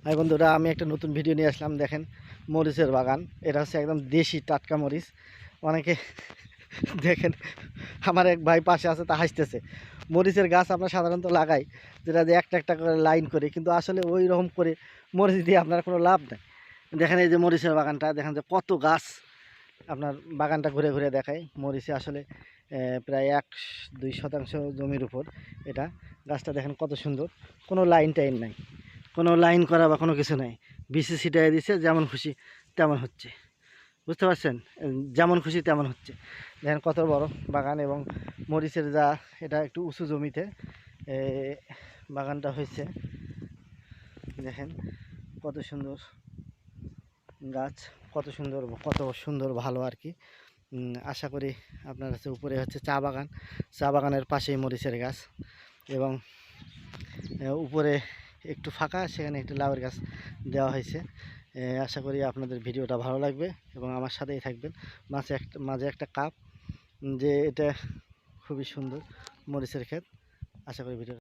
High বন্ধুরা, আমি একটা নতুন ভিডিও নিয়ে আসলাম। দেখেন, মরিচের বাগান। এটা হচ্ছে একদম দেশি টাটকা মরিচ। অনেকে দেখেন, আমার এক ভাই পাশে আছে, তা হাসতেছে। মরিচের গাছ আমরা সাধারণত লাগাই, যেটা দিয়ে একটা একটা করে লাইন করে, কিন্তু আসলে ওই রকম করে মরিচ দিয়ে আপনার কোনো লাভ নেই। দেখেন এই যে মরিচের বাগানটা, দেখেন যে কত গাছ। আপনার বাগানটা ঘুরে ঘুরে দেখায়। মরিচে আসলে প্রায় 1-2 শতাংশ জমির উপর এটা। গাছটা দেখেন কত সুন্দর, কোনো লাইন টাইন নাই, কোনো লাইন করা বা কোনো কিছু নাই। বিসি ছিটাই দিছে, যেমন খুশি তেমন হচ্ছে। বুঝতে পারছেন? যেমন খুশি তেমন হচ্ছে। দেখেন কত বড় বাগান। এবং মরিচের যা, এটা একটু উঁচু জমিতে এ, বাগানটা হয়েছে। দেখেন কত সুন্দর গাছ, কত সুন্দর ভালো আর কি। আশা করি আপনার কাছে। উপরে হচ্ছে চা বাগান, চা বাগানের পাশেই মরিচের গাছ। এবং উপরে একটু ফাঁকা, সেখানে একটু লাউয়ের গাছ দেওয়া হয়েছে। আশা করি আপনাদের ভিডিওটা ভালো লাগবে এবং আমার সাথেই থাকবেন। মাঝে একটা কাপ, যে এটা খুবই সুন্দর মরিচের ক্ষেত। আশা করি ভিডিও